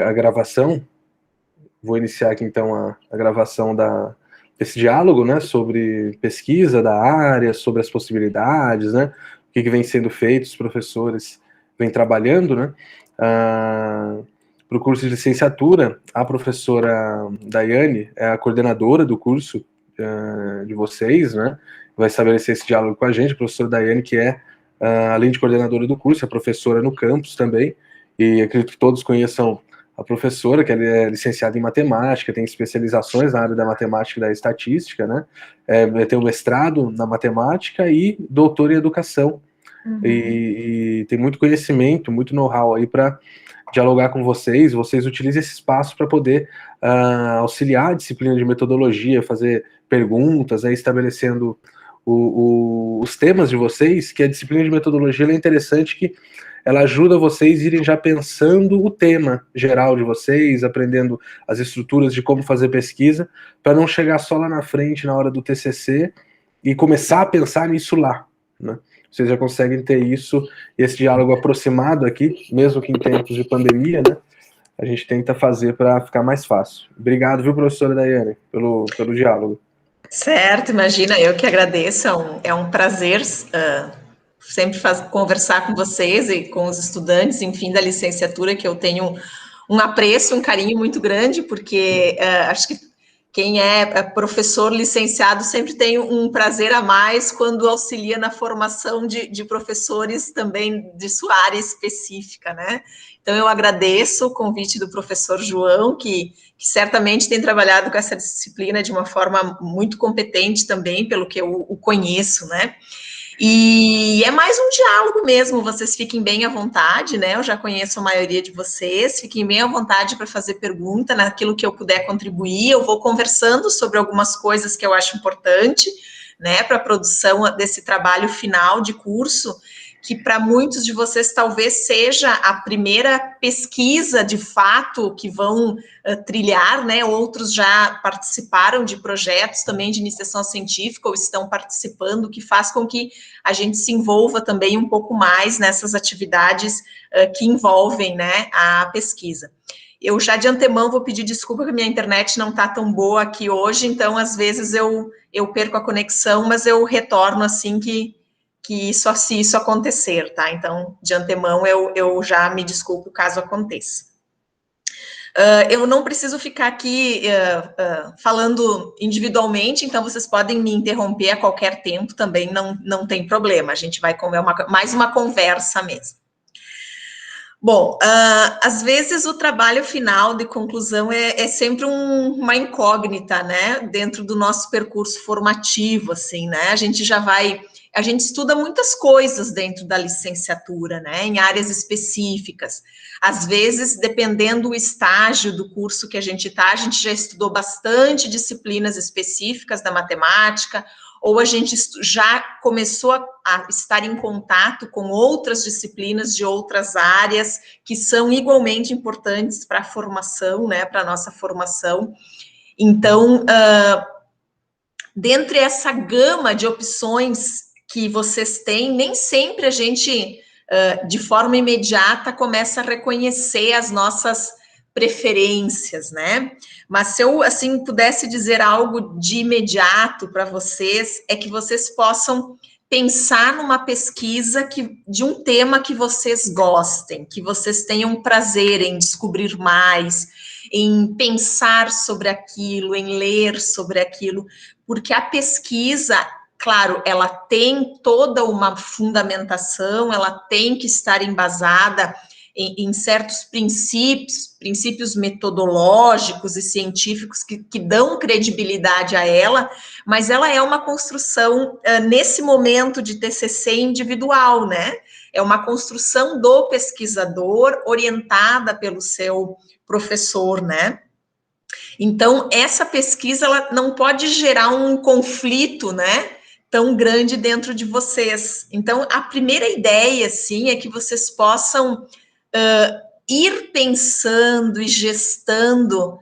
a gravação. Vou iniciar aqui, então, a gravação desse diálogo, né, sobre pesquisa da área, sobre as possibilidades, né, o que vem sendo feito, os professores vêm trabalhando, né. Para o curso de licenciatura, a professora Daiane é a coordenadora do curso de vocês, né, vai estabelecer esse diálogo com a gente. A professora Daiane, que é, além de coordenadora do curso, é professora no campus também, e acredito que todos conheçam a professora, que ela é licenciada em matemática, tem especializações na área da matemática e da estatística, né? Tem um mestrado na matemática e doutor em educação. E tem muito conhecimento, muito know-how aí para dialogar com vocês. Vocês utilizem esse espaço para poder auxiliar a disciplina de metodologia, fazer perguntas, estabelecendo os temas de vocês, que a disciplina de metodologia é interessante, que ela ajuda vocês a irem já pensando o tema geral de vocês, aprendendo as estruturas de como fazer pesquisa, para não chegar só lá na frente, na hora do TCC, e começar a pensar nisso lá, né? Vocês já conseguem ter isso, esse diálogo aproximado aqui, mesmo que em tempos de pandemia, né? A gente tenta fazer para ficar mais fácil. Obrigado, viu, professora Daiane, pelo diálogo. Certo, imagina, eu que agradeço, é um prazer sempre conversar com vocês e com os estudantes, enfim, da licenciatura, que eu tenho um apreço, um carinho muito grande, porque acho que quem é professor licenciado sempre tem um prazer a mais quando auxilia na formação de professores também de sua área específica, né? Então, eu agradeço o convite do professor João, que certamente tem trabalhado com essa disciplina de uma forma muito competente também, pelo que eu o conheço, né? E é mais um diálogo mesmo, vocês fiquem bem à vontade, né? Eu já conheço a maioria de vocês, fiquem bem à vontade para fazer pergunta, naquilo que eu puder contribuir. Eu vou conversando sobre algumas coisas que eu acho importante, né, para a produção desse trabalho final de curso, que para muitos de vocês talvez seja a primeira pesquisa de fato que vão trilhar, né? Outros já participaram de projetos também de iniciação científica ou estão participando, o que faz com que a gente se envolva também um pouco mais nessas atividades que envolvem, né, a pesquisa. Eu já de antemão vou pedir desculpa que a minha internet não está tão boa aqui hoje, então às vezes eu perco a conexão, mas eu retorno assim que se isso acontecer, tá? Então, de antemão, eu já me desculpo caso aconteça. Eu não preciso ficar aqui falando individualmente, então vocês podem me interromper a qualquer tempo também, não tem problema, a gente vai comer mais uma conversa mesmo. Bom, às vezes o trabalho final de conclusão é sempre uma incógnita, né, dentro do nosso percurso formativo, assim, né, a gente estuda muitas coisas dentro da licenciatura, né, em áreas específicas. Às vezes, dependendo do estágio do curso que a gente já estudou bastante disciplinas específicas da matemática, ou a gente já começou a estar em contato com outras disciplinas de outras áreas que são igualmente importantes para a formação, né, para a nossa formação. Então, dentre essa gama de opções que vocês têm, nem sempre a gente, de forma imediata, começa a reconhecer as nossas preferências, né? Mas se eu, assim, pudesse dizer algo de imediato para vocês, é que vocês possam pensar numa pesquisa de um tema que vocês gostem, que vocês tenham prazer em descobrir mais, em pensar sobre aquilo, em ler sobre aquilo, porque a pesquisa, claro, ela tem toda uma fundamentação, ela tem que estar embasada em certos princípios metodológicos e científicos que dão credibilidade a ela, mas ela é uma construção, nesse momento de TCC individual, né? É uma construção do pesquisador orientada pelo seu professor, né? Então, essa pesquisa, ela não pode gerar um conflito, né, tão grande dentro de vocês. Então, a primeira ideia, assim, é que vocês possam ir pensando e gestando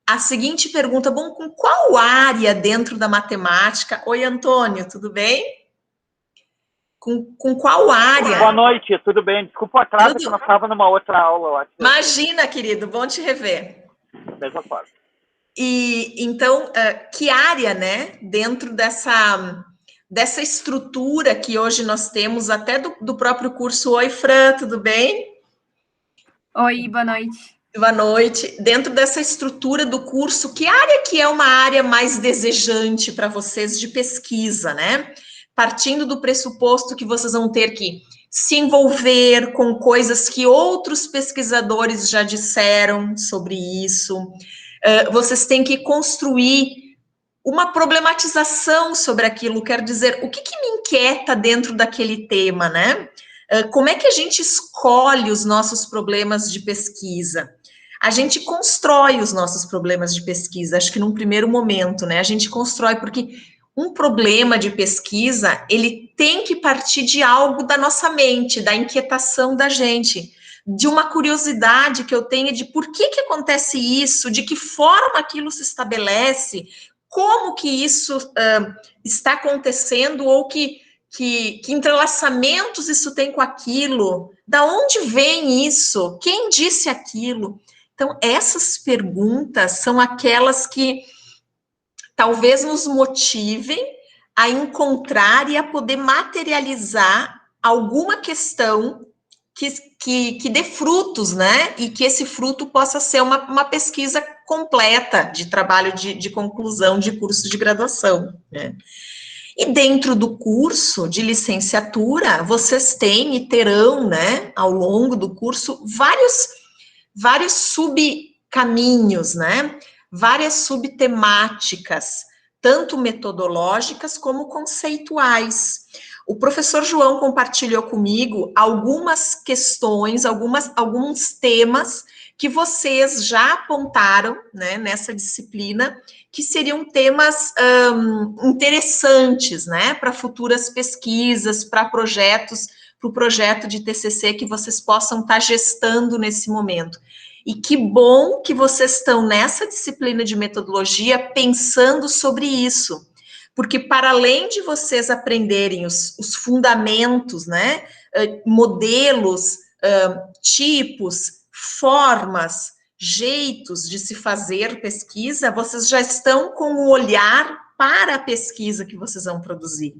a seguinte pergunta: bom, com qual área dentro da matemática? Oi, Antônio, tudo bem? com qual área? Boa noite, tudo bem? Desculpa o atraso, que eu não estava numa outra aula, eu acho. Imagina, querido, bom te rever. Da mesma forma. E, então, que área, né, dentro dessa estrutura que hoje nós temos, até do próprio curso. Oi, Fran, tudo bem? Oi, boa noite. Boa noite. Dentro dessa estrutura do curso, que área que é uma área mais desejante para vocês de pesquisa, né? Partindo do pressuposto que vocês vão ter que se envolver com coisas que outros pesquisadores já disseram sobre isso, vocês têm que construir uma problematização sobre aquilo, quer dizer, o que me inquieta dentro daquele tema, né? Como é que a gente escolhe os nossos problemas de pesquisa? A gente constrói os nossos problemas de pesquisa, acho que num primeiro momento, né? A gente constrói, porque um problema de pesquisa, ele tem que partir de algo da nossa mente, da inquietação da gente, de uma curiosidade que eu tenha de por que acontece isso, de que forma aquilo se estabelece, como que isso está acontecendo, ou que entrelaçamentos isso tem com aquilo, da onde vem isso, quem disse aquilo. Então, essas perguntas são aquelas que talvez nos motivem a encontrar e a poder materializar alguma questão que dê frutos, né? E que esse fruto possa ser uma pesquisa completa de trabalho de conclusão de curso de graduação, né? E dentro do curso de licenciatura, vocês têm e terão, né, ao longo do curso, vários subcaminhos, né? Várias subtemáticas, tanto metodológicas como conceituais. O professor João compartilhou comigo algumas questões, alguns temas que vocês já apontaram, né, nessa disciplina, que seriam temas interessantes, né, para futuras pesquisas, para projetos, para o projeto de TCC que vocês possam estar gestando nesse momento. E que bom que vocês estão nessa disciplina de metodologia pensando sobre isso, porque para além de vocês aprenderem os fundamentos, né, modelos, tipos, formas, jeitos de se fazer pesquisa, vocês já estão com o olhar para a pesquisa que vocês vão produzir.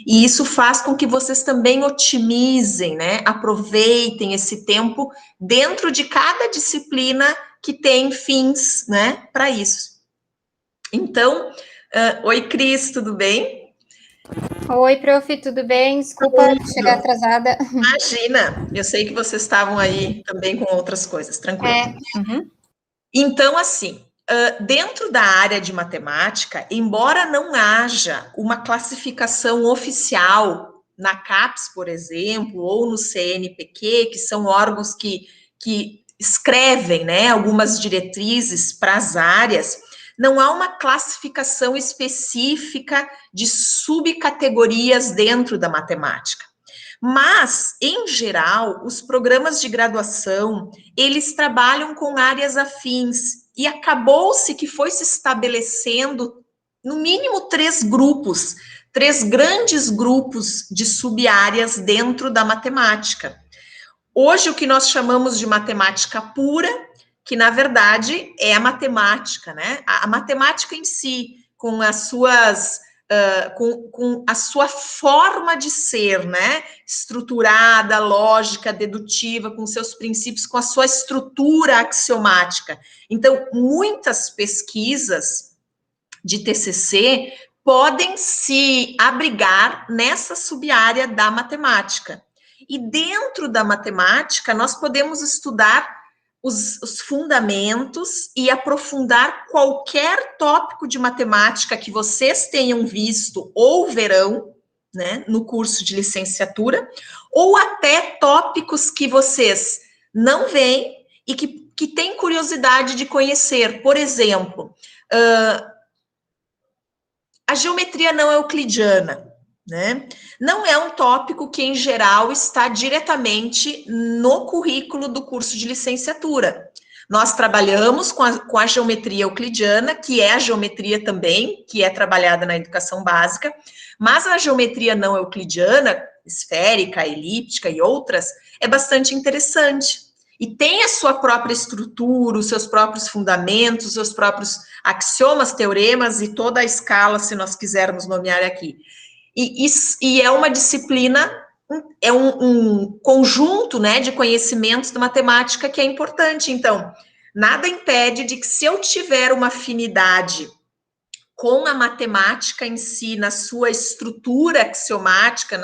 E isso faz com que vocês também otimizem, né, aproveitem esse tempo dentro de cada disciplina que tem fins, né, para isso. Então, oi, Cris, tudo bem? Oi, prof, tudo bem? Desculpa chegar atrasada. Imagina, eu sei que vocês estavam aí também com outras coisas, tranquilo. Uhum. Então, assim, dentro da área de matemática, embora não haja uma classificação oficial na CAPES, por exemplo, ou no CNPq, que são órgãos que escrevem, né, algumas diretrizes para as áreas, não há uma classificação específica de subcategorias dentro da matemática. Mas, em geral, os programas de graduação, eles trabalham com áreas afins, e acabou-se que foi se estabelecendo, no mínimo, 3 grandes grupos de sub-áreas dentro da matemática. Hoje, o que nós chamamos de matemática pura, que, na verdade, é a matemática, né? A matemática em si, com as suas... com a sua forma de ser, né, estruturada, lógica, dedutiva, com seus princípios, com a sua estrutura axiomática. Então, muitas pesquisas de TCC podem se abrigar nessa sub-área da matemática. E dentro da matemática, nós podemos estudar os fundamentos e aprofundar qualquer tópico de matemática que vocês tenham visto ou verão, né, no curso de licenciatura, ou até tópicos que vocês não veem e que têm curiosidade de conhecer. Por exemplo, a geometria não euclidiana, né? Não é um tópico que, em geral, está diretamente no currículo do curso de licenciatura. Nós trabalhamos com a geometria euclidiana, que é a geometria também, que é trabalhada na educação básica, mas a geometria não euclidiana, esférica, elíptica e outras, é bastante interessante. E tem a sua própria estrutura, os seus próprios fundamentos, os seus próprios axiomas, teoremas e toda a escala, se nós quisermos nomear aqui. E é uma disciplina, é um conjunto, né, de conhecimentos da matemática que é importante. Então, nada impede de que, se eu tiver uma afinidade com a matemática em si, na sua estrutura axiomática,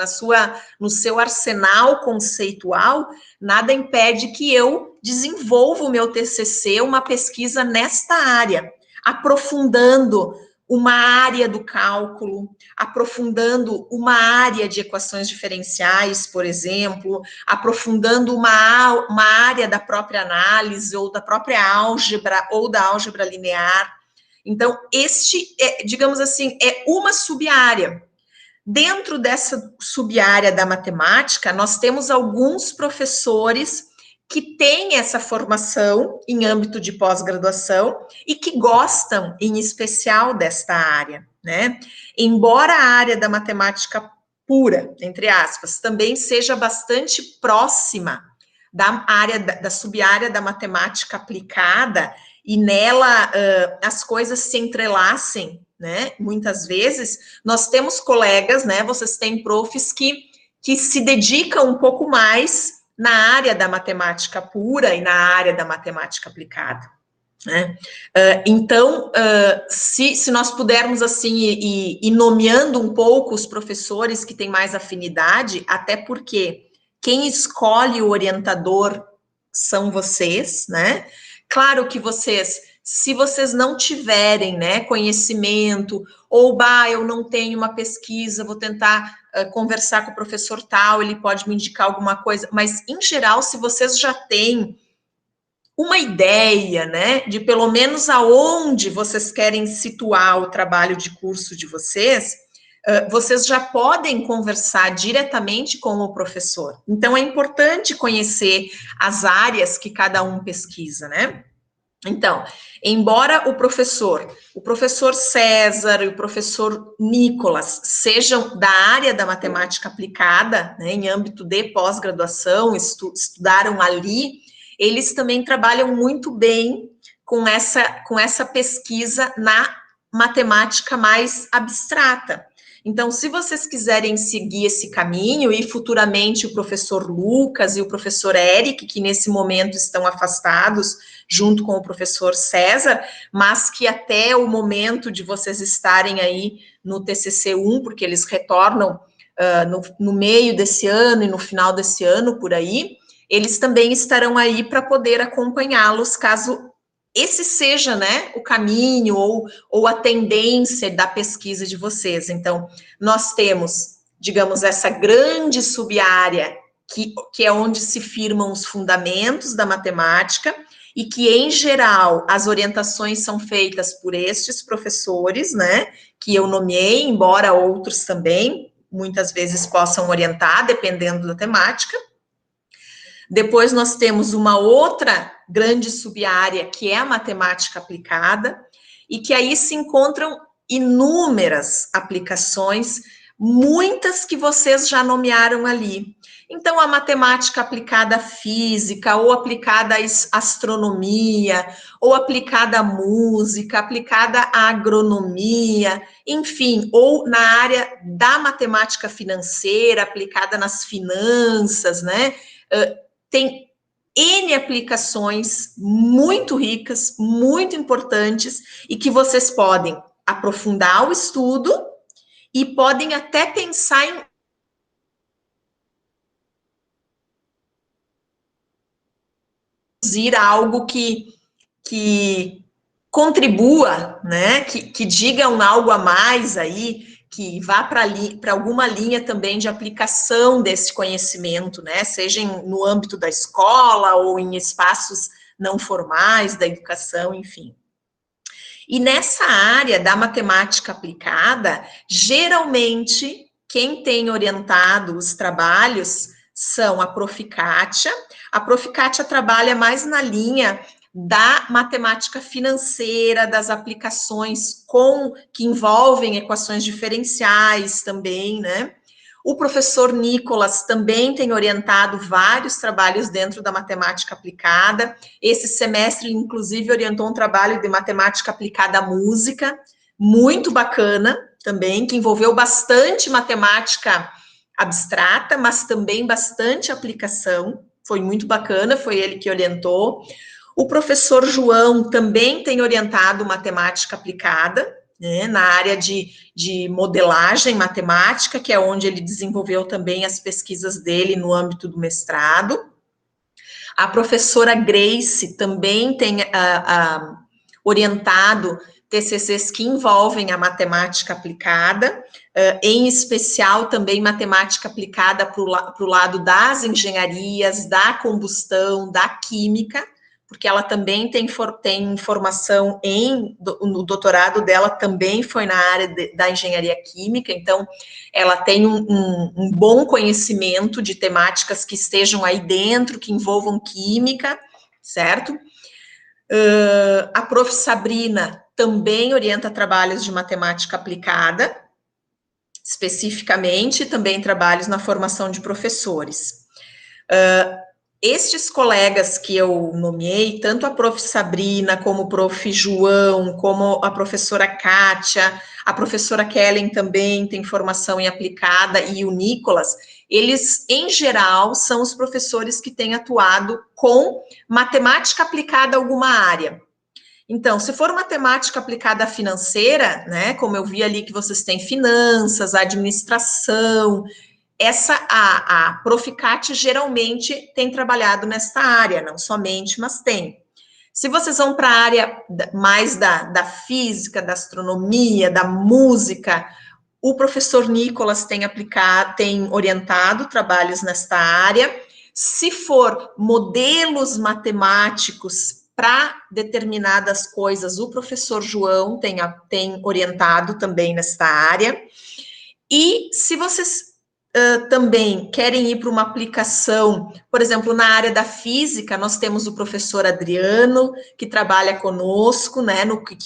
no seu arsenal conceitual, nada impede que eu desenvolva o meu TCC, uma pesquisa nesta área, aprofundando uma área do cálculo, aprofundando uma área de equações diferenciais, por exemplo, aprofundando uma área da própria análise, ou da própria álgebra, ou da álgebra linear. Então, digamos assim, é uma sub-área. Dentro dessa sub-área da matemática, nós temos alguns professores que têm essa formação em âmbito de pós-graduação e que gostam, em especial, desta área, né? Embora a área da matemática pura, entre aspas, também seja bastante próxima da área, da sub-área da matemática aplicada, e nela as coisas se entrelacem, né? Muitas vezes, nós temos colegas, né? Vocês têm profs que se dedicam um pouco mais na área da matemática pura e na área da matemática aplicada, né? Então, se nós pudermos, assim, ir nomeando um pouco os professores que têm mais afinidade, até porque quem escolhe o orientador são vocês, né? Claro que se vocês não tiverem, né, conhecimento, ou, eu não tenho uma pesquisa, vou tentar conversar com o professor tal, ele pode me indicar alguma coisa, mas, em geral, se vocês já têm uma ideia, né, de pelo menos aonde vocês querem situar o trabalho de curso de vocês, vocês já podem conversar diretamente com o professor. Então, é importante conhecer as áreas que cada um pesquisa, né? Então, embora o professor César e o professor Nicolas sejam da área da matemática aplicada, né, em âmbito de pós-graduação, estudaram ali, eles também trabalham muito bem com essa pesquisa na matemática mais abstrata. Então, se vocês quiserem seguir esse caminho, e futuramente o professor Lucas e o professor Eric, que nesse momento estão afastados, junto com o professor César, mas que até o momento de vocês estarem aí no TCC1, porque eles retornam no meio desse ano e no final desse ano, por aí, eles também estarão aí para poder acompanhá-los, caso esse seja, né, o caminho ou a tendência da pesquisa de vocês. Então, nós temos, digamos, essa grande sub-área, que é onde se firmam os fundamentos da matemática, e que, em geral, as orientações são feitas por estes professores, né, que eu nomeei, embora outros também, muitas vezes, possam orientar, dependendo da temática. Depois nós temos uma outra grande sub-área, que é a matemática aplicada, e que aí se encontram inúmeras aplicações, muitas que vocês já nomearam ali. Então, a matemática aplicada à física, ou aplicada à astronomia, ou aplicada à música, aplicada à agronomia, enfim, ou na área da matemática financeira, aplicada nas finanças, né? Tem N aplicações muito ricas, muito importantes, e que vocês podem aprofundar o estudo e podem até pensar em produzir algo que contribua, né, que digam algo a mais aí, que vá para alguma linha também de aplicação desse conhecimento, né, seja no âmbito da escola ou em espaços não formais da educação, enfim. E nessa área da matemática aplicada, geralmente, quem tem orientado os trabalhos são a Prof. Kátia. A Prof. Kátia trabalha mais na linha da matemática financeira, das aplicações que envolvem equações diferenciais também, né? O professor Nicolas também tem orientado vários trabalhos dentro da matemática aplicada. Esse semestre, inclusive, orientou um trabalho de matemática aplicada à música, muito bacana também, que envolveu bastante matemática abstrata, mas também bastante aplicação. Foi muito bacana, foi ele que orientou. O professor João também tem orientado matemática aplicada, né, na área de modelagem matemática, que é onde ele desenvolveu também as pesquisas dele no âmbito do mestrado. A professora Grace também tem orientado TCCs que envolvem a matemática aplicada, em especial também matemática aplicada para o lado das engenharias, da combustão, da química, porque ela também tem formação no doutorado dela também foi na área da engenharia química, então ela tem um bom conhecimento de temáticas que estejam aí dentro, que envolvam química, certo? A prof. Sabrina também orienta trabalhos de matemática aplicada, especificamente também trabalhos na formação de professores. Estes colegas que eu nomeei, tanto a prof. Sabrina, como o prof. João, como a professora Kátia, a professora Kellen também tem formação em aplicada, e o Nicolas, eles, em geral, são os professores que têm atuado com matemática aplicada a alguma área. Então, se for matemática aplicada à financeira, né, como eu vi ali que vocês têm finanças, administração, a Prof. Kátia geralmente tem trabalhado nesta área, não somente, mas tem. Se vocês vão para a área mais da física, da astronomia, da música, o professor Nicolas tem orientado trabalhos nesta área. Se for modelos matemáticos para determinadas coisas, o professor João tem orientado também nesta área. E se vocês também querem ir para uma aplicação, por exemplo, na área da física, nós temos o professor Adriano, que trabalha conosco, né, no que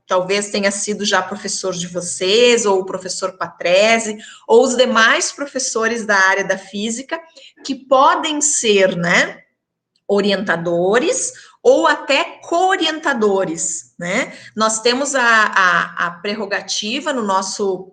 talvez tenha sido já professor de vocês, ou o professor Patrese, ou os demais professores da área da física, que podem ser, né, orientadores, ou até co-orientadores, né? Nós temos a prerrogativa no nosso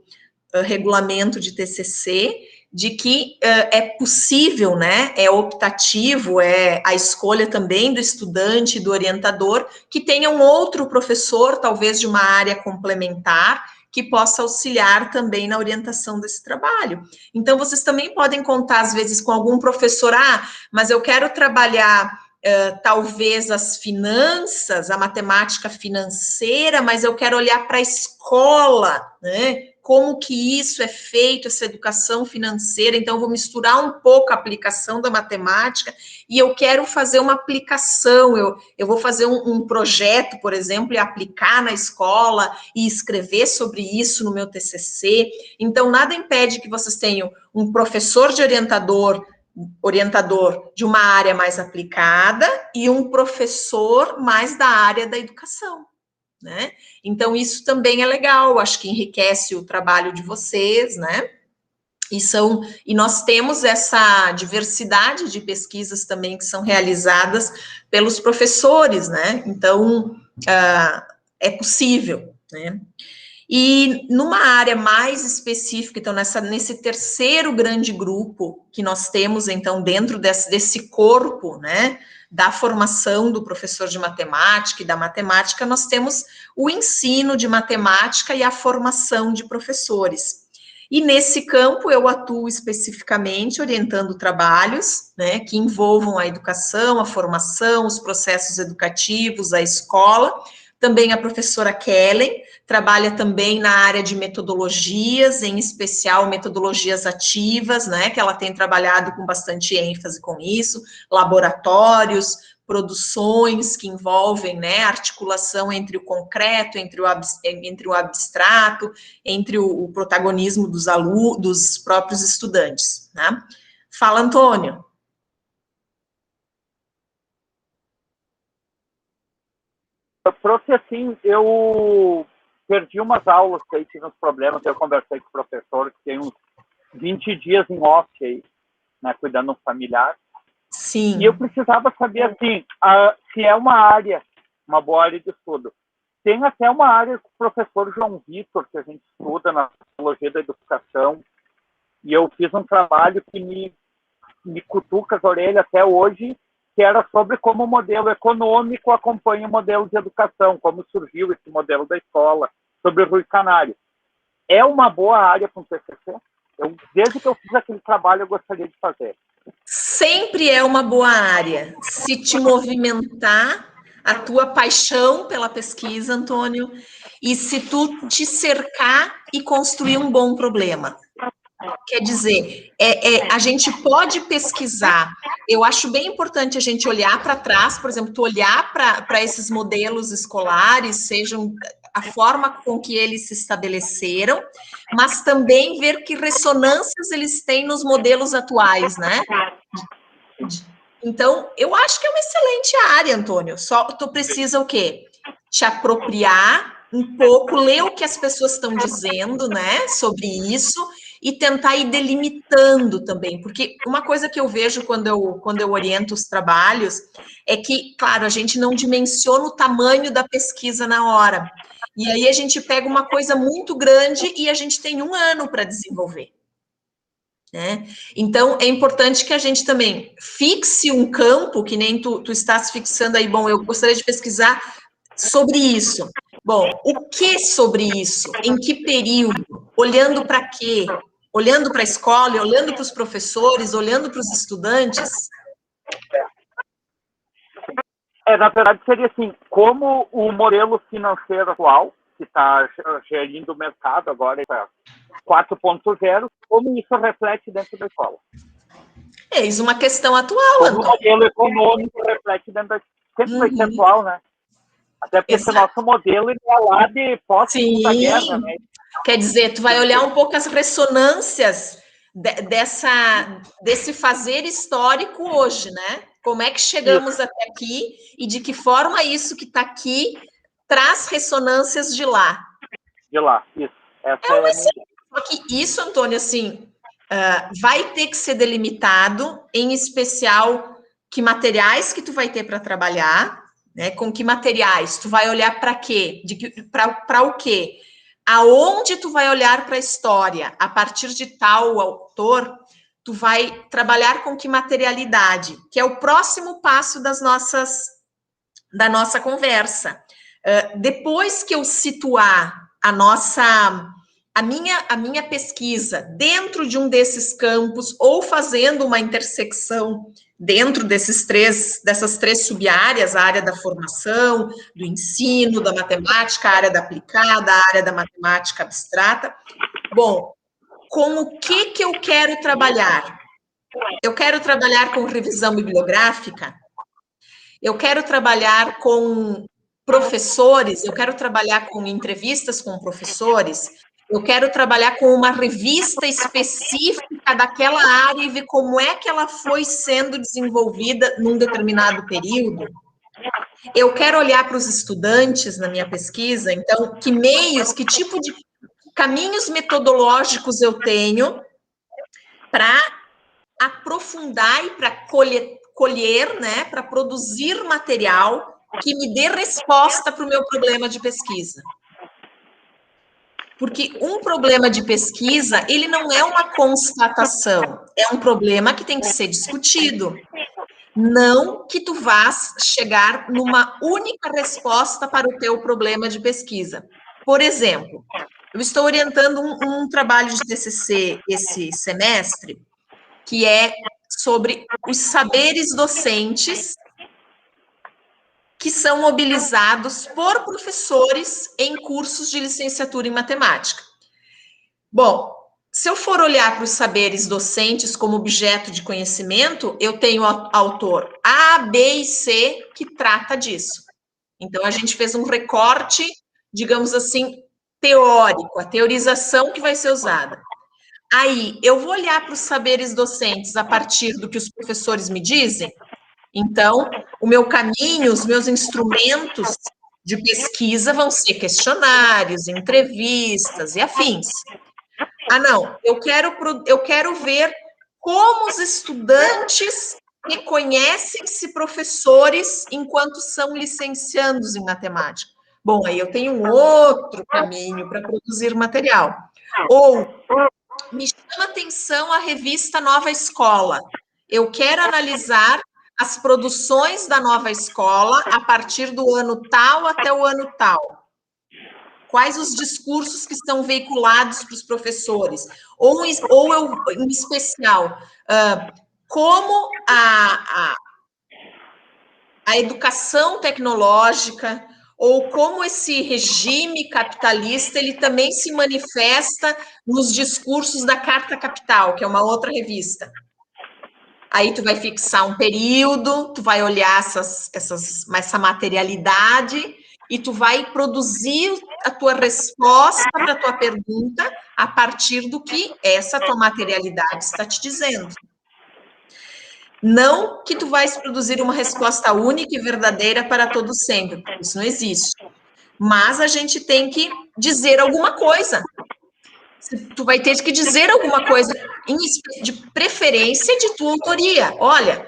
regulamento de TCC, de que é possível, né, é optativo, é a escolha também do estudante e do orientador, que tenha um outro professor, talvez de uma área complementar, que possa auxiliar também na orientação desse trabalho. Então, vocês também podem contar, às vezes, com algum professor, mas eu quero trabalhar talvez as finanças, a matemática financeira, mas eu quero olhar para a escola, né? Como que isso é feito, essa educação financeira, então eu vou misturar um pouco a aplicação da matemática, e eu quero fazer uma aplicação, eu vou fazer um projeto, por exemplo, e aplicar na escola, e escrever sobre isso no meu TCC, então nada impede que vocês tenham um professor de orientador de uma área mais aplicada, e um professor mais da área da educação, né? Então, isso também é legal, acho que enriquece o trabalho de vocês, né? E nós temos essa diversidade de pesquisas também que são realizadas pelos professores, né? Então, é possível, né? E numa área mais específica, então, nesse terceiro grande grupo que nós temos, então, dentro desse corpo, né, da formação do professor de matemática e da matemática, nós temos o ensino de matemática e a formação de professores. E nesse campo eu atuo especificamente orientando trabalhos, né, que envolvam a educação, a formação, os processos educativos, a escola. Também a professora Kellen trabalha também na área de metodologias, em especial metodologias ativas, né, que ela tem trabalhado com bastante ênfase com isso, laboratórios, produções que envolvem, né, articulação entre o concreto, entre o abstrato, entre o protagonismo dos próprios estudantes, né? Fala, Antônio. Prof, assim, eu perdi umas aulas aí, tive uns problemas, eu conversei com o professor, que tem uns 20 dias em off aí, né, cuidando do familiar. Sim. E eu precisava saber, assim, se é uma boa área de estudo. Tem até uma área com o professor João Vitor, que a gente estuda na psicologia da educação, e eu fiz um trabalho que me cutuca as orelhas até hoje, que era sobre como o modelo econômico acompanha o modelo de educação, como surgiu esse modelo da escola, sobre o Rui Canário. É uma boa área para um TCC? Desde que eu fiz aquele trabalho, eu gostaria de fazer. Sempre é uma boa área. Se te movimentar, a tua paixão pela pesquisa, Antônio, e se tu te cercar e construir um bom problema. Quer dizer, a gente pode pesquisar. Eu acho bem importante a gente olhar para trás, por exemplo, tu olhar para esses modelos escolares, sejam a forma com que eles se estabeleceram, mas também ver que ressonâncias eles têm nos modelos atuais, né? Então, eu acho que é uma excelente área, Antônio. Só tu precisa o quê? Te apropriar um pouco, ler o que as pessoas estão dizendo, né, sobre isso, e tentar ir delimitando também, porque uma coisa que eu vejo quando eu oriento os trabalhos é que, claro, a gente não dimensiona o tamanho da pesquisa na hora, e aí a gente pega uma coisa muito grande e a gente tem 1 ano para desenvolver. Né? Então, é importante que a gente também fixe um campo, que nem tu estás fixando aí, bom, eu gostaria de pesquisar sobre isso. Bom, o que sobre isso? Em que período? Olhando para quê? Olhando para a escola, olhando para os professores, olhando para os estudantes? Na verdade, seria assim, como o modelo financeiro atual, que está gerindo o mercado agora, 4.0, como isso reflete dentro da escola. Eis uma questão atual, como Antônio. O modelo econômico reflete dentro da... Sempre vai ser atual, né? Até porque esse nosso modelo ele é lá de pós-segunda guerra, né? Quer dizer, tu vai olhar um pouco as ressonâncias desse fazer histórico hoje, né? Como é que chegamos até aqui e de que forma isso que está aqui traz ressonâncias de lá. De lá, isso. Só que isso, Antônio, assim, vai ter que ser delimitado, em especial que materiais que tu vai ter para trabalhar, né? Com que materiais? Tu vai olhar para quê? Para o quê? Aonde tu vai olhar para a história? A partir de tal autor, tu vai trabalhar com que materialidade? Que é o próximo passo da nossa conversa. Depois que eu situar a minha pesquisa dentro de um desses campos, ou fazendo uma intersecção dentro dessas três sub-áreas, a área da formação, do ensino, da matemática, a área da aplicada, a área da matemática abstrata. Bom, com o que eu quero trabalhar? Eu quero trabalhar com revisão bibliográfica? Eu quero trabalhar com professores? Eu quero trabalhar com entrevistas com professores? Eu quero trabalhar com uma revista específica daquela área e ver como é que ela foi sendo desenvolvida num determinado período. Eu quero olhar para os estudantes na minha pesquisa, então, que meios, que tipo de caminhos metodológicos eu tenho para aprofundar e para colher, né, para produzir material que me dê resposta para o meu problema de pesquisa. Porque um problema de pesquisa, ele não é uma constatação, é um problema que tem que ser discutido. Não que tu vás chegar numa única resposta para o teu problema de pesquisa. Por exemplo, eu estou orientando um trabalho de TCC esse semestre, que é sobre os saberes docentes que são mobilizados por professores em cursos de licenciatura em matemática. Bom, se eu for olhar para os saberes docentes como objeto de conhecimento, eu tenho autor A, B e C que trata disso. Então, a gente fez um recorte, digamos assim, teórico, a teorização que vai ser usada. Aí, eu vou olhar para os saberes docentes a partir do que os professores me dizem. Então, o meu caminho, os meus instrumentos de pesquisa vão ser questionários, entrevistas e afins. não, eu quero ver como os estudantes reconhecem-se professores enquanto são licenciandos em matemática. Bom, aí eu tenho um outro caminho para produzir material. Ou me chama atenção a revista Nova Escola. Eu quero analisar as produções da Nova Escola a partir do ano tal até o ano tal. Quais os discursos que são veiculados para os professores? Ou eu, em especial, como a educação tecnológica, ou como esse regime capitalista, ele também se manifesta nos discursos da Carta Capital, que é uma outra revista. Aí tu vai fixar um período, tu vai olhar essa materialidade e tu vai produzir a tua resposta para a tua pergunta a partir do que essa tua materialidade está te dizendo. Não que tu vais produzir uma resposta única e verdadeira para todo sempre, isso não existe. Mas a gente tem que dizer alguma coisa. Tu vai ter que dizer alguma coisa, de preferência de tua autoria. Olha,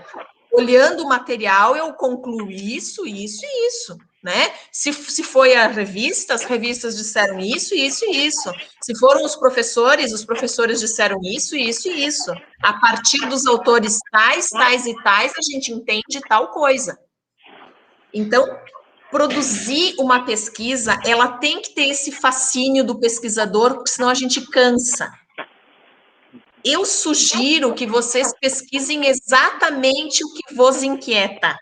olhando o material, eu concluí isso, isso e isso, né? Se foi a revista, as revistas disseram isso, isso e isso. Se foram os professores disseram isso, isso e isso. A partir dos autores tais, tais e tais, a gente entende tal coisa. Então, produzir uma pesquisa, ela tem que ter esse fascínio do pesquisador, porque senão a gente cansa. Eu sugiro que vocês pesquisem exatamente o que vos inquieta.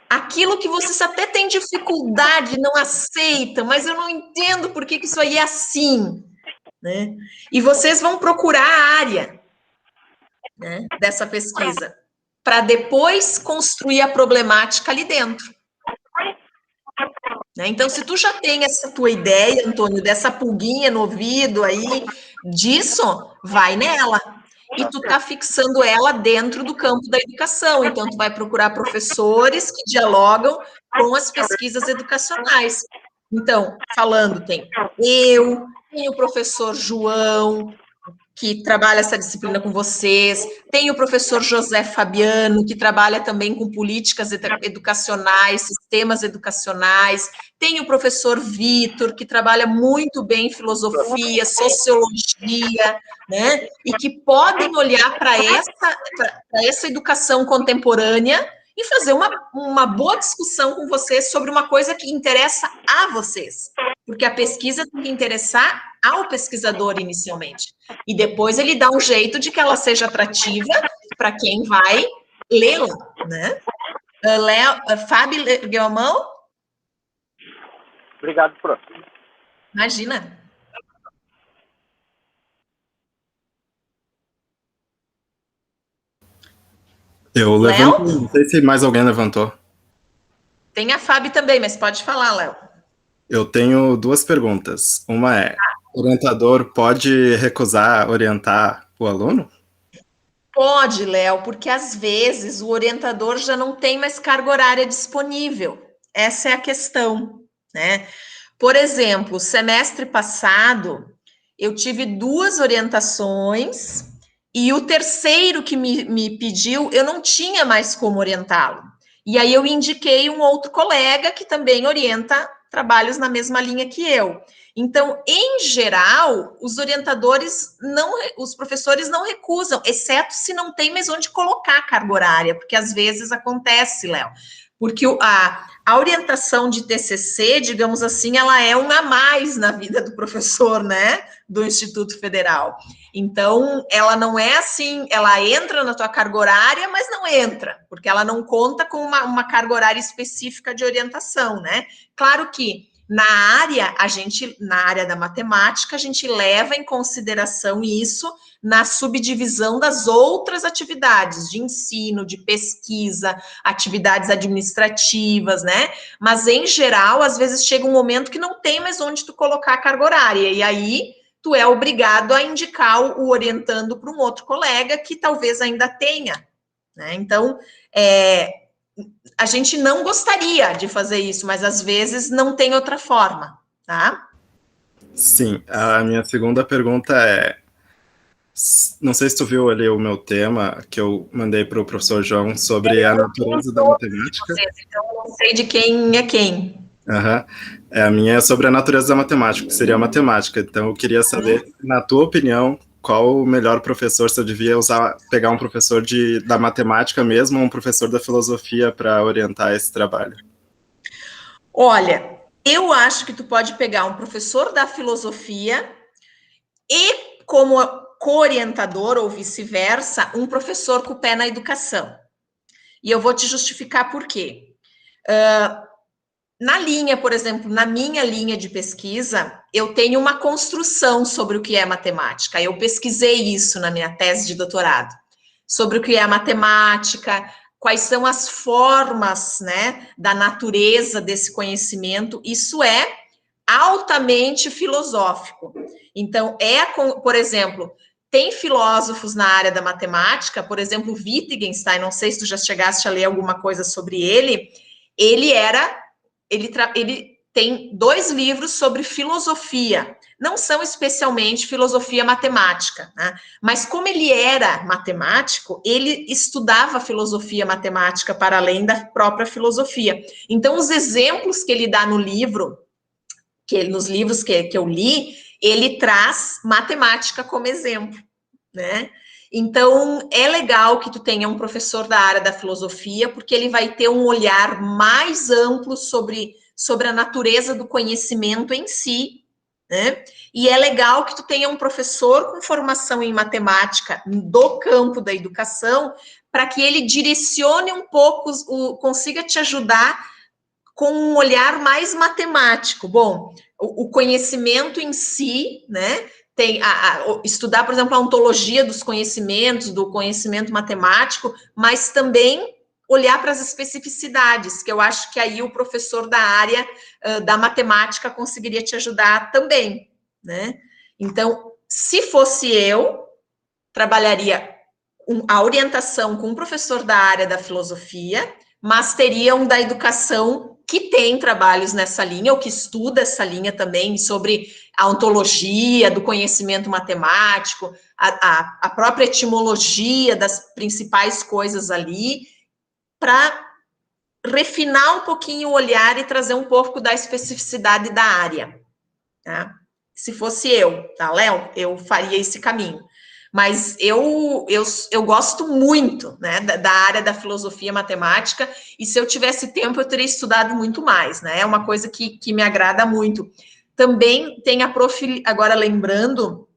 Aquilo que vocês até têm dificuldade, não aceitam, mas eu não entendo por que isso aí é assim, né? E vocês vão procurar a área, né, dessa pesquisa, para depois construir a problemática ali dentro. Então, se tu já tem essa tua ideia, Antônio, dessa pulguinha no ouvido aí, disso, vai nela. E tu tá fixando ela dentro do campo da educação. Então, tu vai procurar professores que dialogam com as pesquisas educacionais. Então, falando, tem o professor João, que trabalha essa disciplina com vocês, tem o professor José Fabiano, que trabalha também com políticas educacionais, sistemas educacionais, tem o professor Vitor, que trabalha muito bem filosofia, sociologia, né, e que podem olhar para essa educação contemporânea e fazer uma boa discussão com vocês sobre uma coisa que interessa a vocês, porque a pesquisa tem que interessar ao pesquisador inicialmente, e depois ele dá um jeito de que ela seja atrativa para quem vai lê-la, né? Fábio, ergueu a mão? Obrigado, prof. Imagina. Eu levanto, não sei se mais alguém levantou. Tem a Fábio também, mas pode falar, Léo. Eu tenho duas perguntas. Uma é, o orientador pode recusar orientar o aluno? Pode, Léo, porque às vezes o orientador já não tem mais carga horária disponível. Essa é a questão, né? Por exemplo, semestre passado, eu tive 2 orientações e o terceiro que me pediu, eu não tinha mais como orientá-lo. E aí eu indiquei um outro colega que também orienta trabalhos na mesma linha que eu. Então, em geral, os orientadores os professores não recusam, exceto se não tem mais onde colocar a carga horária, porque às vezes acontece, Léo, porque a orientação de TCC, digamos assim, ela é um a mais na vida do professor, né, do Instituto Federal. Então, ela não é assim, ela entra na tua carga horária, mas não entra, porque ela não conta com uma carga horária específica de orientação, né? Claro que na área da matemática, a gente leva em consideração isso na subdivisão das outras atividades de ensino, de pesquisa, atividades administrativas, né? Mas, em geral, às vezes chega um momento que não tem mais onde tu colocar a carga horária, e aí tu é obrigado a indicar o orientando para um outro colega que talvez ainda tenha, né? Então, a gente não gostaria de fazer isso, mas às vezes não tem outra forma, tá? Sim, a minha segunda pergunta é, não sei se tu viu ali o meu tema que eu mandei para o professor João sobre a natureza da matemática. Então, eu não sei de quem é quem. Uhum. A minha é sobre a natureza da matemática, que seria a matemática. Então, eu queria saber, na tua opinião, qual o melhor professor, se eu devia pegar um professor da matemática mesmo ou um professor da filosofia para orientar esse trabalho? Olha, eu acho que tu pode pegar um professor da filosofia e, como co-orientador ou vice-versa, um professor com o pé na educação. E eu vou te justificar por quê. Na linha, por exemplo, na minha linha de pesquisa, eu tenho uma construção sobre o que é matemática. Eu pesquisei isso na minha tese de doutorado, sobre o que é matemática, quais são as formas, né, da natureza desse conhecimento. Isso é altamente filosófico. Então, por exemplo, tem filósofos na área da matemática, por exemplo, Wittgenstein, não sei se tu já chegaste a ler alguma coisa sobre ele, ele tem 2 livros sobre filosofia, não são especialmente filosofia matemática, né? Mas como ele era matemático, ele estudava filosofia matemática para além da própria filosofia. Então, os exemplos que ele dá no livro, nos livros que eu li, ele traz matemática como exemplo, né? Então, é legal que tu tenha um professor da área da filosofia, porque ele vai ter um olhar mais amplo sobre a natureza do conhecimento em si, né? E é legal que tu tenha um professor com formação em matemática do campo da educação, para que ele direcione um pouco, consiga te ajudar com um olhar mais matemático. Bom, o conhecimento em si, né? Estudar, por exemplo, a ontologia dos conhecimentos, do conhecimento matemático, mas também olhar para as especificidades, que eu acho que aí o professor da área da matemática conseguiria te ajudar também, né? Então, se fosse eu, trabalharia a orientação com um professor da área da filosofia, mas teria um da educação que tem trabalhos nessa linha, ou que estuda essa linha também, sobre a ontologia do conhecimento matemático, a própria etimologia das principais coisas ali, para refinar um pouquinho o olhar e trazer um pouco da especificidade da área. Tá? Se fosse eu, tá, Léo? Eu faria esse caminho. Mas eu gosto muito, né, da área da filosofia matemática, e se eu tivesse tempo, eu teria estudado muito mais, né? É uma coisa que me agrada muito. Também tem a agora lembrando,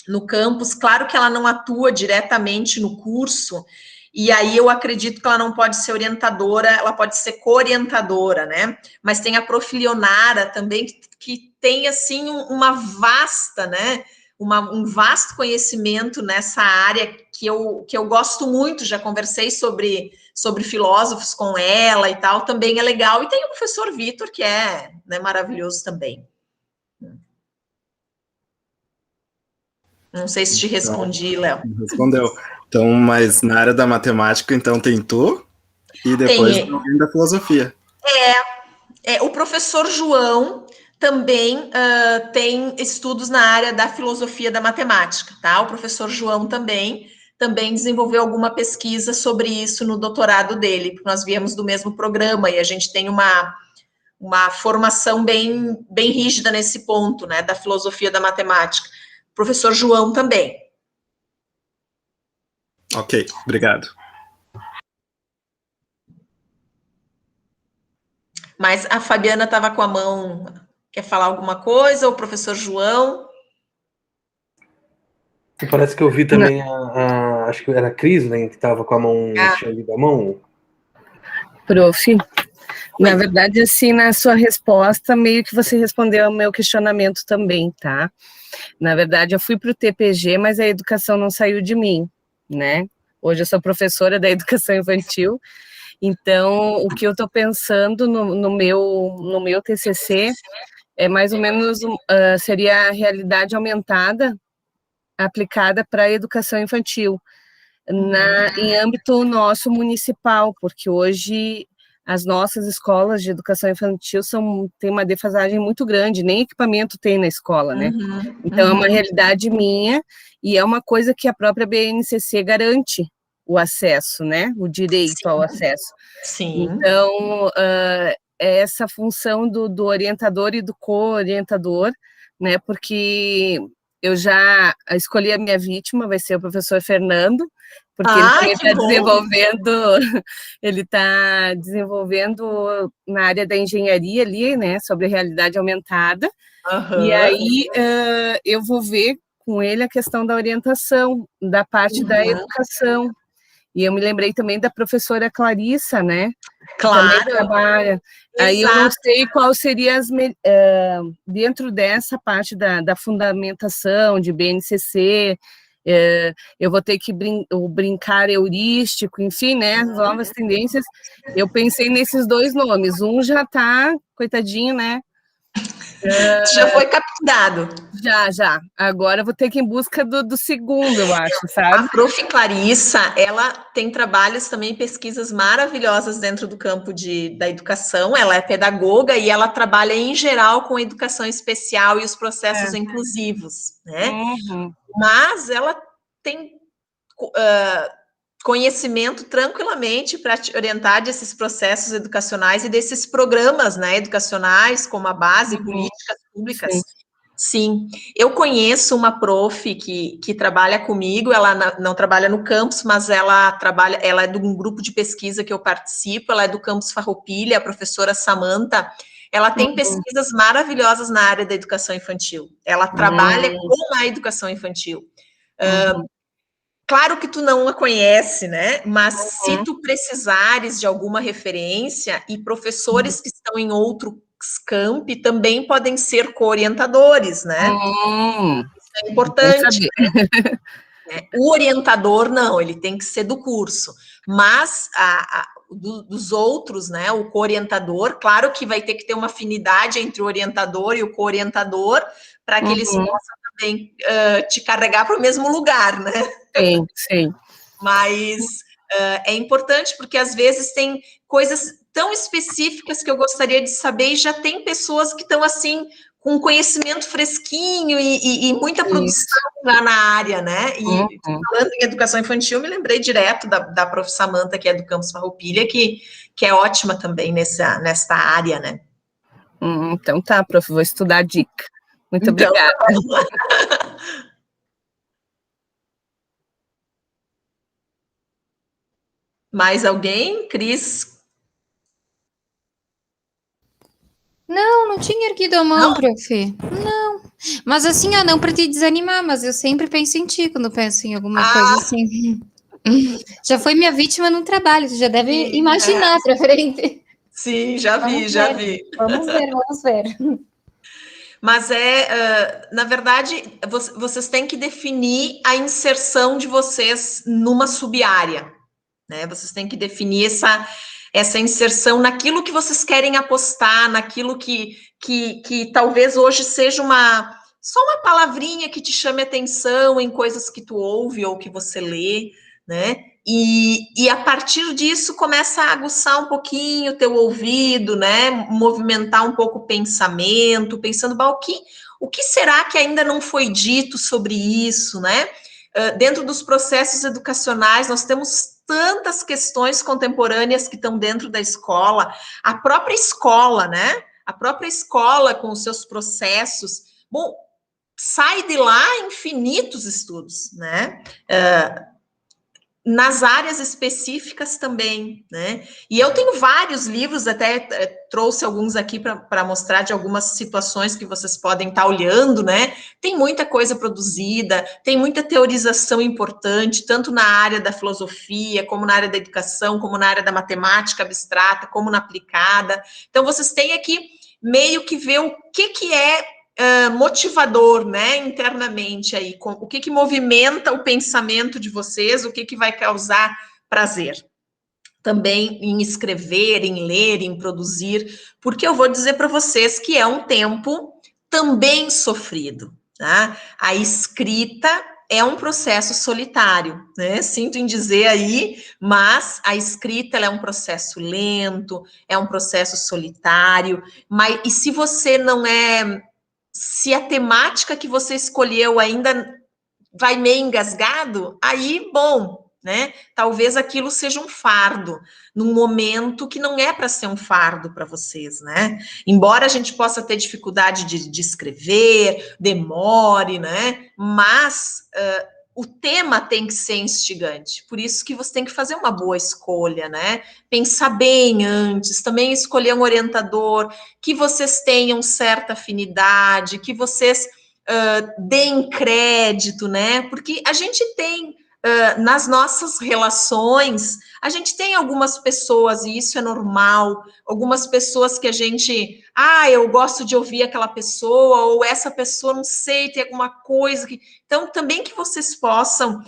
no campus, claro que ela não atua diretamente no curso, e aí eu acredito que ela não pode ser orientadora, ela pode ser co-orientadora, né? Mas tem a Prof. Leonara também, que tem, assim, uma vasta, né? Um vasto conhecimento nessa área que eu gosto muito, já conversei sobre filósofos com ela e tal, também é legal. E tem o professor Vitor, que é, né, maravilhoso também. Não sei se te respondi, Léo. Respondeu. Então, mas na área da matemática, então tem tu e depois alguém da filosofia. O professor João também tem estudos na área da filosofia da matemática, tá? O professor João também desenvolveu alguma pesquisa sobre isso no doutorado dele, porque nós viemos do mesmo programa e a gente tem uma formação bem rígida nesse ponto, né, da filosofia da matemática. O professor João também. Ok, obrigado. Mas a Fabiana estava com a mão. Quer falar alguma coisa? O professor João? E parece que eu vi também acho que era a Cris, né, que estava com a mão, tinha lido a mão. Prof, na verdade, assim, na sua resposta, meio que você respondeu ao meu questionamento também, tá? Na verdade, eu fui para o TPG, mas a educação não saiu de mim, né? Hoje eu sou professora da educação infantil, então o que eu estou pensando no meu TCC é mais ou menos, seria a realidade aumentada aplicada para a educação infantil, em âmbito nosso municipal, porque hoje as nossas escolas de educação infantil têm uma defasagem muito grande, nem equipamento tem na escola, né? Então, é uma realidade minha, e é uma coisa que a própria BNCC garante o acesso, né? O direito ao acesso. Sim. Então, é essa função do orientador e do co-orientador, né? Porque eu já escolhi a minha vítima, vai ser o professor Fernando, porque ele está desenvolvendo na área da engenharia ali, né, sobre realidade aumentada, e aí eu vou ver com ele a questão da orientação, da parte da educação, e eu me lembrei também da professora Clarissa, né, Claro. que também trabalha. Aí eu não sei qual seria dentro dessa parte da fundamentação de BNCC, eu vou ter que brincar heurístico, enfim, né, as novas tendências. Eu pensei nesses 2 nomes, um já está, coitadinho, né? Já foi capturado. Já. Agora eu vou ter que ir em busca do segundo, eu acho, sabe? A prof. Clarissa, ela tem trabalhos também, pesquisas maravilhosas dentro do campo da educação. Ela é pedagoga e ela trabalha, em geral, com educação especial e os processos inclusivos, né? Mas ela tem conhecimento tranquilamente para te orientar desses processos educacionais e desses programas, né, educacionais, como a base, políticas públicas. Sim, eu conheço uma prof que trabalha comigo, ela não trabalha no campus, mas ela é de um grupo de pesquisa que eu participo, ela é do campus Farroupilha, a professora Samantha. Ela tem pesquisas maravilhosas na área da educação infantil, ela trabalha com a educação infantil. Claro que tu não a conhece, né? Mas se tu precisares de alguma referência, e professores que estão em outros campi também podem ser co-orientadores, né? Isso é importante. O orientador, não, ele tem que ser do curso. Mas dos outros, né? O co-orientador, claro que vai ter que ter uma afinidade entre o orientador e o co-orientador, para que eles possam também te carregar para o mesmo lugar, né? Sim. Mas é importante porque às vezes tem coisas tão específicas que eu gostaria de saber, e já tem pessoas que estão assim com conhecimento fresquinho e muita produção lá na área, né? E falando em educação infantil, me lembrei direto da prof. Samantha, que é do campus Farroupilha, que é ótima também nesta área, né? Então tá, prof, vou estudar a dica. Muito obrigada. Mais alguém? Cris? Não tinha erguido a mão, prof. Não. Mas assim, não para te desanimar, mas eu sempre penso em ti quando penso em alguma coisa assim. Já foi minha vítima no trabalho, você já deve imaginar para frente. Sim, já vi. Vamos ver. Mas na verdade, vocês têm que definir a inserção de vocês numa sub-área, né? Vocês têm que definir essa inserção naquilo que vocês querem apostar, naquilo que talvez hoje seja só uma palavrinha que te chame atenção em coisas que tu ouve ou que você lê, né? E a partir disso começa a aguçar um pouquinho o teu ouvido, né? Movimentar um pouco o pensamento, pensando, o que será que ainda não foi dito sobre isso, né? Dentro dos processos educacionais, nós temos tantas questões contemporâneas que estão dentro da escola, a própria escola, né? A própria escola com os seus processos. Bom, sai de lá infinitos estudos, né? Nas áreas específicas também, né? E eu tenho vários livros, até trouxe alguns aqui para mostrar de algumas situações que vocês podem estar olhando, né? Tem muita coisa produzida, tem muita teorização importante, tanto na área da filosofia, como na área da educação, como na área da matemática abstrata, como na aplicada. Então, vocês têm aqui meio que ver o que é motivador, né, internamente aí, o que movimenta o pensamento de vocês, o que vai causar prazer. Também em escrever, em ler, em produzir, porque eu vou dizer para vocês que é um tempo também sofrido, tá? A escrita é um processo solitário, né? Sinto em dizer aí, mas a escrita ela é um processo lento, é um processo solitário, mas e se você não é, se a temática que você escolheu ainda vai meio engasgado, aí, bom, né? Talvez aquilo seja um fardo, num momento que não é para ser um fardo para vocês, né? Embora a gente possa ter dificuldade de escrever, demore, né? Mas o tema tem que ser instigante. Por isso que você tem que fazer uma boa escolha, né? Pensar bem antes, também escolher um orientador, que vocês tenham certa afinidade, que vocês deem crédito, né? Porque a gente tem nas nossas relações, a gente tem algumas pessoas, e isso é normal, algumas pessoas que a gente, eu gosto de ouvir aquela pessoa, ou essa pessoa, não sei, tem alguma coisa que... Então, também que vocês possam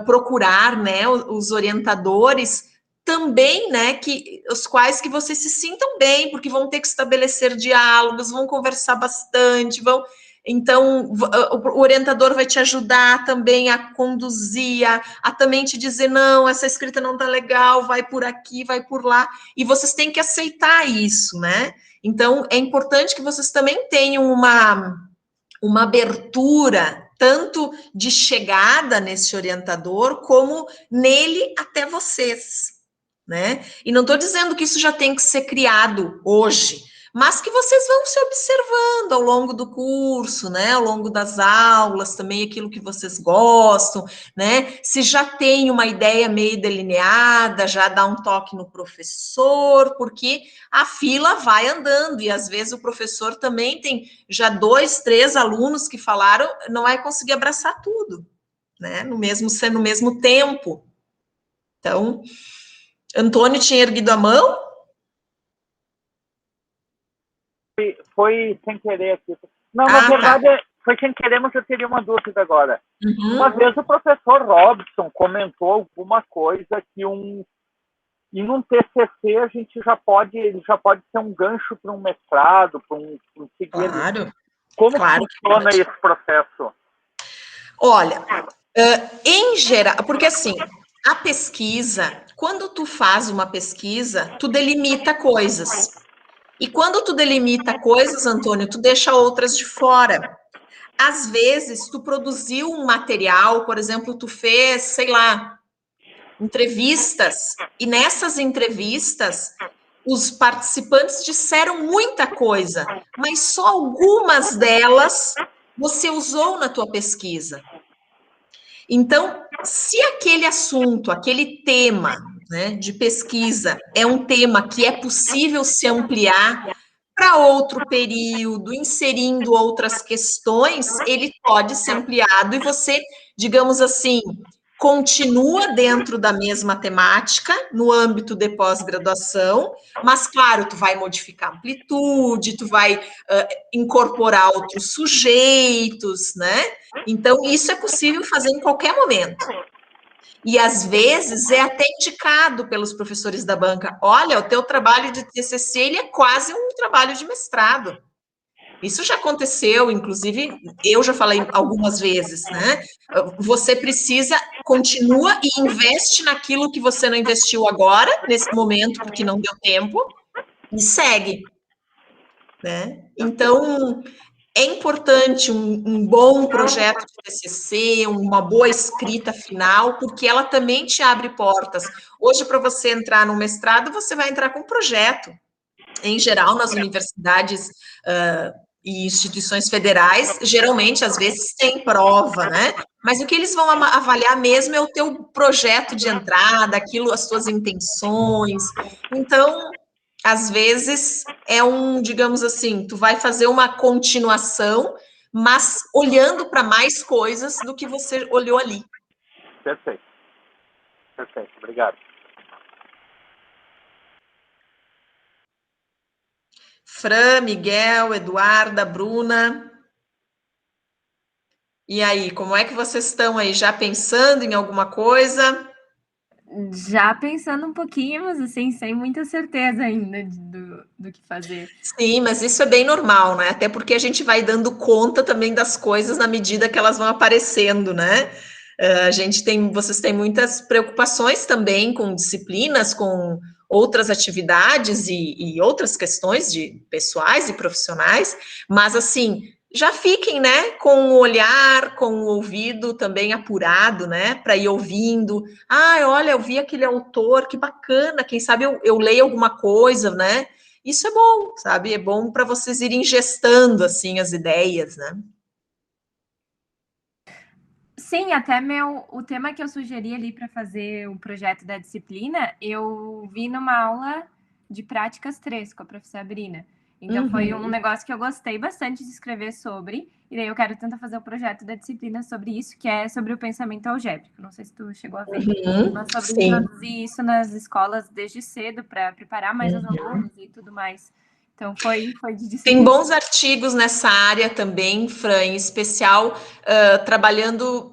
procurar, né, os orientadores, também, né, os quais que vocês se sintam bem, porque vão ter que estabelecer diálogos, vão conversar bastante, então, o orientador vai te ajudar também a conduzir, a também te dizer, não, essa escrita não tá legal, vai por aqui, vai por lá, e vocês têm que aceitar isso, né? Então, é importante que vocês também tenham uma abertura, tanto de chegada nesse orientador, como nele até vocês, né? E não estou dizendo que isso já tem que ser criado hoje, mas que vocês vão se observando ao longo do curso, né, ao longo das aulas, também aquilo que vocês gostam, né, se já tem uma ideia meio delineada, já dá um toque no professor, porque a fila vai andando, e às vezes o professor também tem já 2, 3 alunos que falaram, não vai conseguir abraçar tudo, né, no mesmo tempo. Então, Antônio tinha erguido a mão? Foi sem querer aqui. Não, na verdade, foi sem querer, mas eu teria uma dúvida agora. Uhum. Uma vez o professor Robson comentou alguma coisa que em um TCC a gente ele já pode ser um gancho para um mestrado, para um seguir. Claro. Como claro funciona esse processo? Olha, em geral, porque assim, a pesquisa, quando tu faz uma pesquisa, tu delimita coisas. E quando tu delimita coisas, Antônio, tu deixa outras de fora. Às vezes, tu produziu um material, por exemplo, tu fez, sei lá, entrevistas, e nessas entrevistas, os participantes disseram muita coisa, mas só algumas delas você usou na tua pesquisa. Então, se aquele assunto, aquele tema, né, de pesquisa é um tema que é possível se ampliar para outro período, inserindo outras questões, ele pode ser ampliado e você, digamos assim, continua dentro da mesma temática, no âmbito de pós-graduação, mas, claro, tu vai modificar amplitude, tu vai incorporar outros sujeitos, né? Então, isso é possível fazer em qualquer momento. E, às vezes, é até indicado pelos professores da banca. Olha, o teu trabalho de TCC, ele é quase um trabalho de mestrado. Isso já aconteceu, inclusive, eu já falei algumas vezes, né? Você continua e investe naquilo que você não investiu agora, nesse momento, porque não deu tempo, e segue, né? Então, é importante um bom projeto de TCC, uma boa escrita final, porque ela também te abre portas. Hoje, para você entrar no mestrado, você vai entrar com um projeto. Em geral, nas universidades e instituições federais, geralmente, às vezes, tem prova, né? Mas o que eles vão avaliar mesmo é o teu projeto de entrada, as tuas intenções. Então, às vezes, digamos assim, tu vai fazer uma continuação, mas olhando para mais coisas do que você olhou ali. Perfeito. Perfeito, obrigado. Fran, Miguel, Eduarda, Bruna. E aí, como é que vocês estão aí? Já pensando em alguma coisa? Já pensando um pouquinho, mas assim, sem muita certeza ainda do que fazer. Sim, mas isso é bem normal, né? Até porque a gente vai dando conta também das coisas na medida que elas vão aparecendo, né? Vocês têm muitas preocupações também com disciplinas, com outras atividades e outras questões de pessoais e profissionais, mas assim, já fiquem, né, com o olhar, com o ouvido também apurado, né, para ir ouvindo. Ah, olha, eu vi aquele autor, que bacana, quem sabe eu leio alguma coisa, né? Isso é bom, sabe? É bom para vocês irem gestando, assim, as ideias, né? Sim, até o tema que eu sugeri ali para fazer o projeto da disciplina, eu vi numa aula de práticas 3 com a professora Sabrina. Então, foi um negócio que eu gostei bastante de escrever sobre, e daí eu quero tentar fazer o projeto da disciplina sobre isso, que é sobre o pensamento algébrico. Não sei se tu chegou a ver, mas sobre introduzir isso nas escolas desde cedo, para preparar mais os alunos e tudo mais. Então, foi de disciplina. Tem bons artigos nessa área também, Fran, em especial trabalhando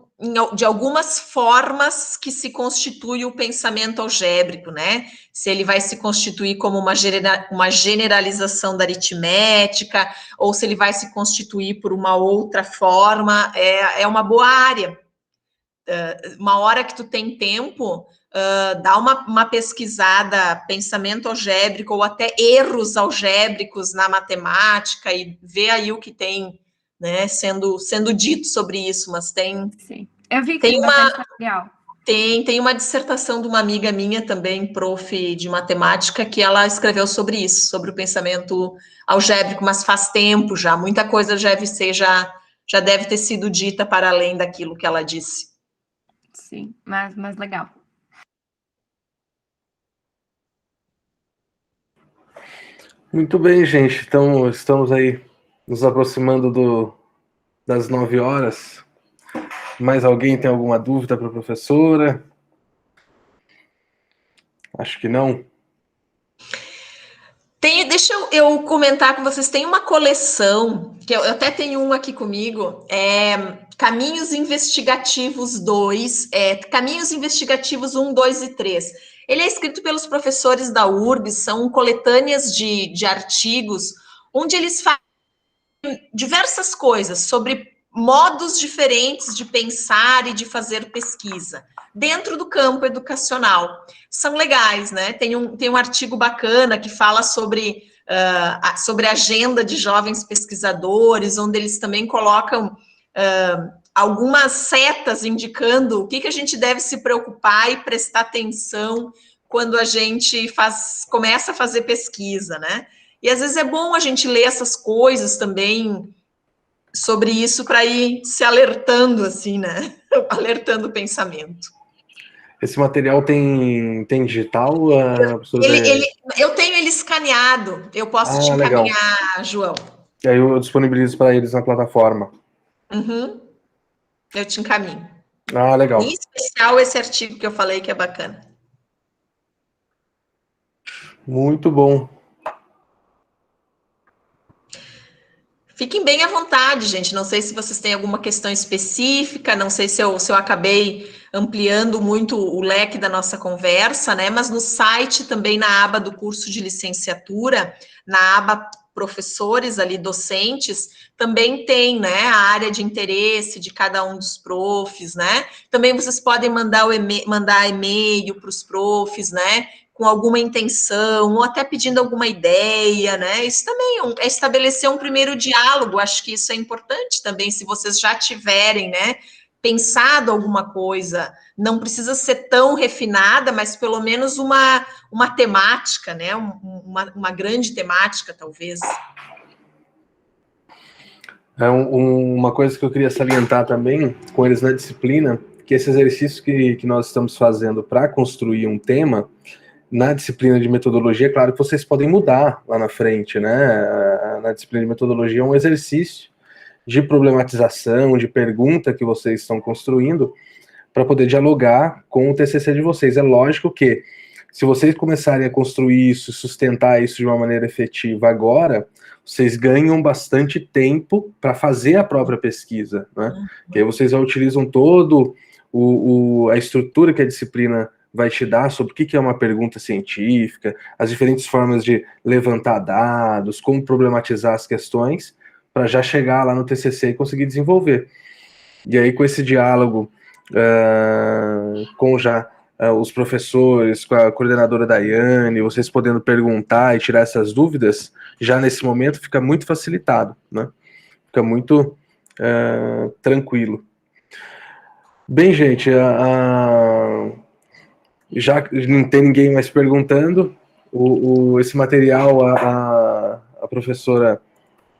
de algumas formas que se constitui o pensamento algébrico, né? Se ele vai se constituir como uma generalização da aritmética, ou se ele vai se constituir por uma outra forma, é uma boa área. Uma hora que tu tem tempo, dá uma pesquisada, pensamento algébrico, ou até erros algébricos na matemática, e vê aí o que tem, né, sendo dito sobre isso, mas tem... Sim, eu vi que tem bastante material. Tem uma dissertação de uma amiga minha também, prof de matemática, que ela escreveu sobre isso, sobre o pensamento algébrico, mas faz tempo já, muita coisa já deve ter sido dita para além daquilo que ela disse. Sim, mas legal. Muito bem, gente. Então, estamos aí nos aproximando das 9 horas. Mais alguém tem alguma dúvida para a professora? Acho que não. Deixa eu comentar com vocês, tem uma coleção, que eu até tenho uma aqui comigo, Caminhos Investigativos 2, Caminhos Investigativos 1, 2 e 3. Ele é escrito pelos professores da URGS, são coletâneas de artigos, onde eles falam diversas coisas sobre modos diferentes de pensar e de fazer pesquisa dentro do campo educacional. São legais, né? Tem um artigo bacana que fala sobre a agenda de jovens pesquisadores, onde eles também colocam algumas setas indicando o que a gente deve se preocupar e prestar atenção quando a gente começa a fazer pesquisa, né? E às vezes é bom a gente ler essas coisas também sobre isso para ir se alertando, assim, né? Alertando o pensamento. Esse material tem digital? Eu tenho ele escaneado, eu posso te encaminhar, legal. João. E aí eu disponibilizo para eles na plataforma. Eu te encaminho. Legal. Em especial esse artigo que eu falei que é bacana. Muito bom. Fiquem bem à vontade, gente. Não sei se vocês têm alguma questão específica, não sei se eu acabei ampliando muito o leque da nossa conversa, né? Mas no site, também na aba do curso de licenciatura, na aba professores ali, docentes, também tem, né, a área de interesse de cada um dos profs, né? Também vocês podem mandar e-mail para os profs, né? Com alguma intenção, ou até pedindo alguma ideia, né? Isso também é estabelecer um primeiro diálogo, acho que isso é importante também, se vocês já tiverem, né, pensado alguma coisa, não precisa ser tão refinada, mas pelo menos uma temática, né, uma grande temática, talvez. Uma coisa que eu queria salientar também, com eles na disciplina, que esse exercício que nós estamos fazendo para construir um tema, na disciplina de metodologia, claro que vocês podem mudar lá na frente, né? Na disciplina de metodologia é um exercício de problematização, de pergunta que vocês estão construindo para poder dialogar com o TCC de vocês. É lógico que, se vocês começarem a construir isso, sustentar isso de uma maneira efetiva agora, vocês ganham bastante tempo para fazer a própria pesquisa, né? Que aí vocês já utilizam todo a estrutura que a disciplina vai te dar sobre o que é uma pergunta científica, as diferentes formas de levantar dados, como problematizar as questões, para já chegar lá no TCC e conseguir desenvolver. E aí, com esse diálogo com já os professores, com a coordenadora Daiane, vocês podendo perguntar e tirar essas dúvidas, já nesse momento fica muito facilitado, né? Fica muito tranquilo. Bem, gente, já não tem ninguém mais perguntando, esse material a professora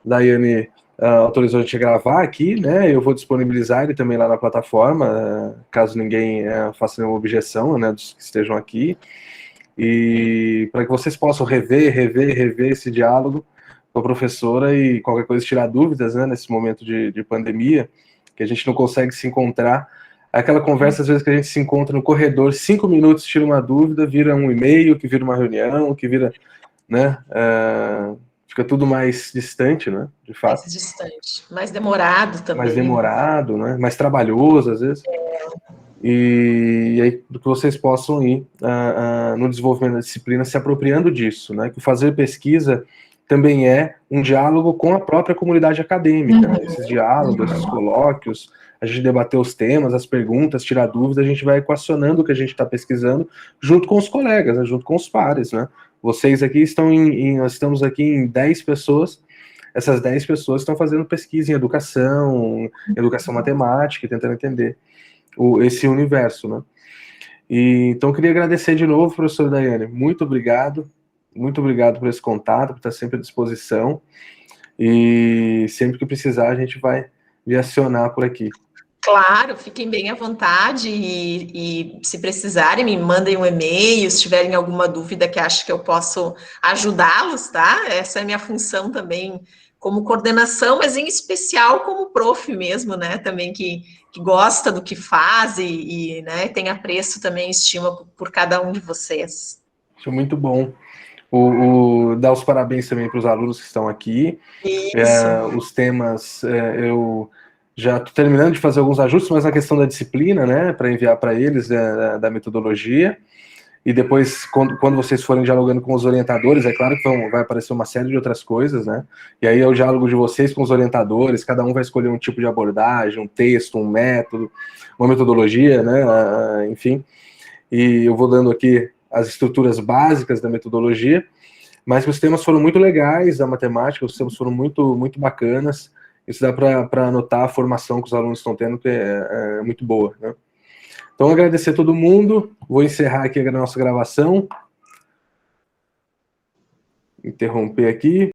Daiane autorizou a gente gravar aqui, né? Eu vou disponibilizar ele também lá na plataforma, caso ninguém faça nenhuma objeção, né, dos que estejam aqui, e para que vocês possam rever esse diálogo com a professora e qualquer coisa tirar dúvidas, né, nesse momento de pandemia, que a gente não consegue se encontrar. Aquela conversa, às vezes, que a gente se encontra no corredor, 5 minutos, tira uma dúvida, vira um e-mail, que vira uma reunião, que vira, né, fica tudo mais distante, né, de fato. Mais distante, mais demorado também. Mais demorado, né, mais trabalhoso, às vezes. E aí, que vocês possam ir no desenvolvimento da disciplina se apropriando disso, né, que fazer pesquisa também é um diálogo com a própria comunidade acadêmica, né? Esses diálogos, esses colóquios, a gente debater os temas, as perguntas, tirar dúvidas, a gente vai equacionando o que a gente está pesquisando junto com os colegas, né? Junto com os pares, né? Vocês aqui nós estamos aqui em 10 pessoas, essas 10 pessoas estão fazendo pesquisa em educação matemática, tentando entender esse universo, né? Então eu queria agradecer de novo, professora Daiane, muito obrigado por esse contato, por estar sempre à disposição, e sempre que precisar a gente vai lhe acionar por aqui. Claro, fiquem bem à vontade e se precisarem, me mandem um e-mail, se tiverem alguma dúvida que acham que eu posso ajudá-los, tá? Essa é a minha função também como coordenação, mas em especial como prof mesmo, né? Também que gosta do que faz e né, tem apreço também, estima por cada um de vocês. Isso é muito bom. Dar os parabéns também para os alunos que estão aqui. Os temas, eu já estou terminando de fazer alguns ajustes, mas na questão da disciplina, né, para enviar para eles da metodologia, e depois, quando vocês forem dialogando com os orientadores, é claro que vai aparecer uma série de outras coisas, né, e aí é o diálogo de vocês com os orientadores, cada um vai escolher um tipo de abordagem, um texto, um método, uma metodologia, né, enfim, e eu vou dando aqui as estruturas básicas da metodologia, mas os temas foram muito legais, a matemática, os temas foram muito, muito bacanas, isso dá para notar a formação que os alunos estão tendo, que é muito boa, né? Então, agradecer a todo mundo, vou encerrar aqui a nossa gravação, interromper aqui.